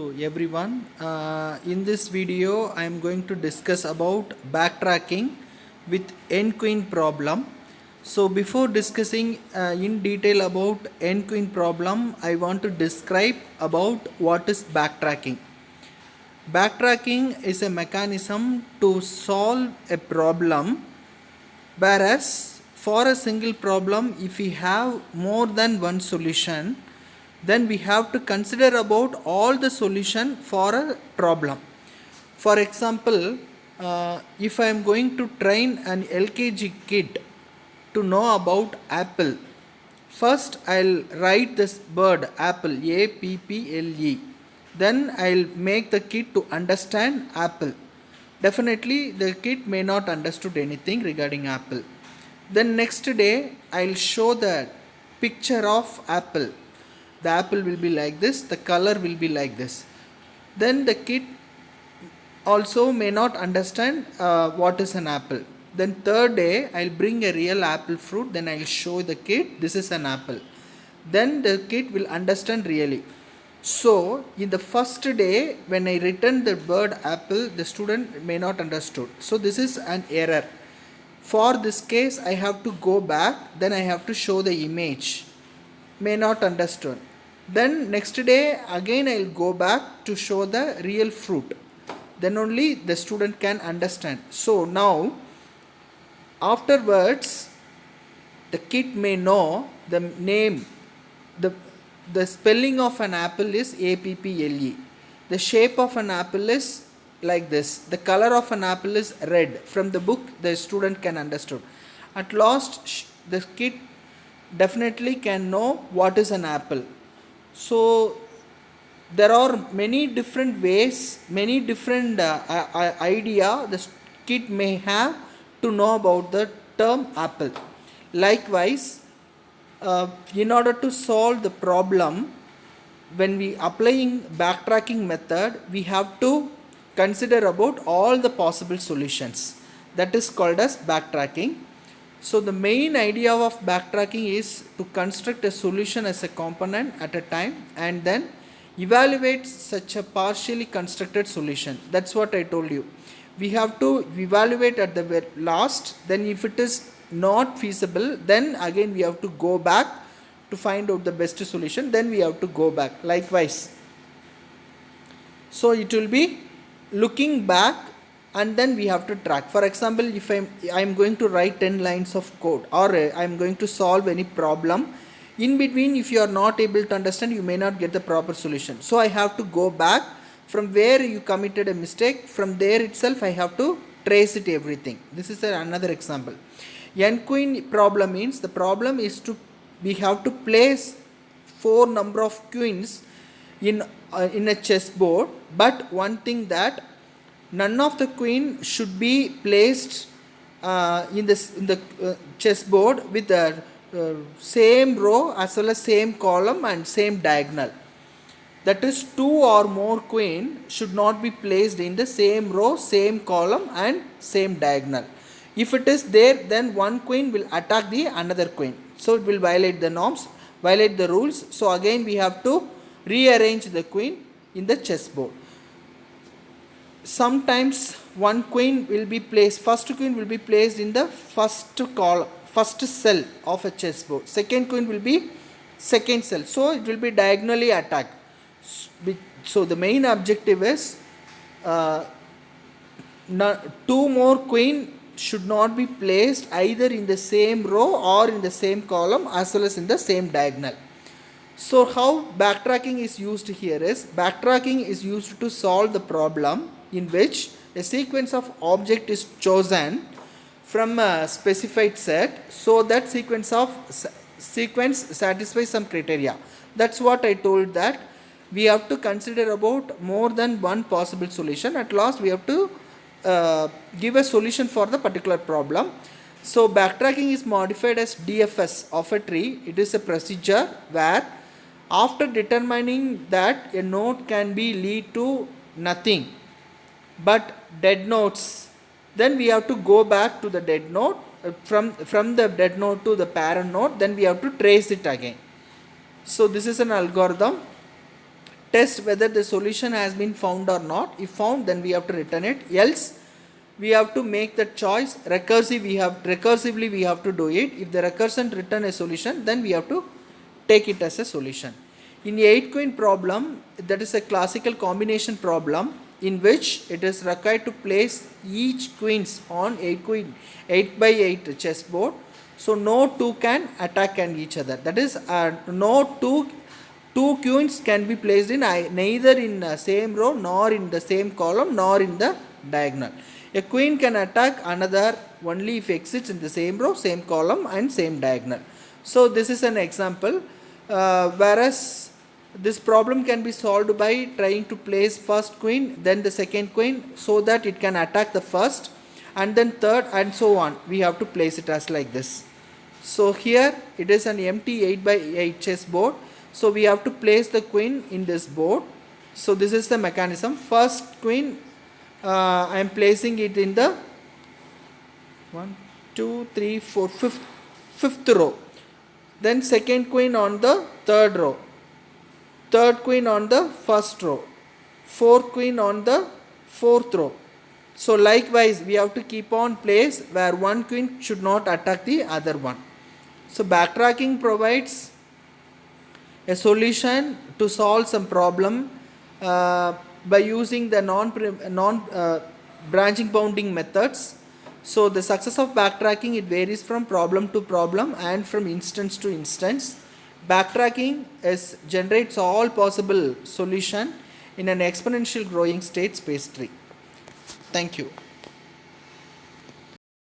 Everyone, in this video I am going to discuss about backtracking with n-queen problem. So before discussing in detail about n-queen problem, I want to describe about what is backtracking. Backtracking is a mechanism to solve a problem, whereas for a single problem, if we have more than one solution, then we have to consider about all the solution for a problem. For example, if I am going to train an LKG kid to know about apple, first I'll write this word apple, A-P-P-L-E. Then I'll make the kid to understand apple. Definitely the kid may not understood anything regarding apple. Then next day I'll show the picture of apple. The apple will be like this, the color will be like this. Then the kid also may not understand what is an apple. Then third day I'll bring a real apple fruit, then I'll show the kid this is an apple. Then the kid will understand really. So in the first day when I written the word apple, the student may not understood. So this is an error. For this case I have to go back, then I have to show the image. May not understood. Then next day again I will go back to show the real fruit. Then only the student can understand. So now afterwards the kid may know the name, the spelling of an apple is A-P-P-L-E. The shape of an apple is like this. The color of an apple is red. From the book the student can understand. At last the kid definitely can know what is an apple. So there are many different ways, many different idea the kid may have to know about the term apple. Likewise, in order to solve the problem, when we applying backtracking method, we have to consider about all the possible solutions. That is called as backtracking. So the main idea of backtracking is to construct a solution as a component at a time and then evaluate such a partially constructed solution. That's what I told you. We have to evaluate at the last, then if it is not feasible, then again we have to go back to find out the best solution, then we have to go back. Likewise, so it will be looking back and then we have to track. For example, if I'm going to write 10 lines of code or I'm going to solve any problem, in between if you are not able to understand, you may not get the proper solution. So I have to go back from where you committed a mistake. From there itself I have to trace it everything. This is another example. N-queen problem means the problem is to we have to place 4 number of queens in a chessboard, but one thing that none of the queen should be placed in the chessboard with the same row as well as same column and same diagonal. That is 2 or more queen should not be placed in the same row, same column and same diagonal. If it is there, then one queen will attack the another queen. So it will violate the norms, violate the rules. So again we have to rearrange the queen in the chessboard. Sometimes one queen will be placed, first queen will be placed in the first column, first cell of a chessboard. Second queen will be second cell. So it will be diagonally attacked. So the main objective is 2 more queen should not be placed either in the same row or in the same column as well as in the same diagonal. So how backtracking is used here is, backtracking is used to solve the problem in which a sequence of object is chosen from a specified set, so that sequence satisfies some criteria. That's what I told, that we have to consider about more than one possible solution. At last we have to give a solution for the particular problem. So backtracking is modified as DFS of a tree. It is a procedure where after determining that a node can be lead to nothing but dead nodes, then we have to go back to the dead node, from the dead node to the parent node, then we have to trace it again. So this is an algorithm test whether the solution has been found or not. If found, then we have to return it. Else, we have to make the choice recursively we have to do it. If the recursion return a solution, then we have to take it as a solution. In the 8 queen problem, that is a classical combination problem in which it is required to place each queens on 8 by 8 chessboard. So no two can attack each other. That is, no two queens can be placed in neither in the same row, nor in the same column, nor in the diagonal. A queen can attack another only if it sits in the same row, same column and same diagonal. So this is an example, whereas this problem can be solved by trying to place first queen, then the second queen, so that it can attack the first, and then third, and so on. We have to place it as like this. So here it is an empty 8 by 8 chessboard. So we have to place the queen in this board. So this is the mechanism. First queen, I am placing it in the 1, 2, 3, 4, fifth row. Then second queen on the third row. Third queen on the first row. Fourth queen on the fourth row. So likewise, we have to keep on place where one queen should not attack the other one. So backtracking provides a solution to solve some problem by using the non branching bounding methods. So the success of backtracking, it varies from problem to problem and from instance to instance. Backtracking generates all possible solution in an exponential growing state space tree. Thank you.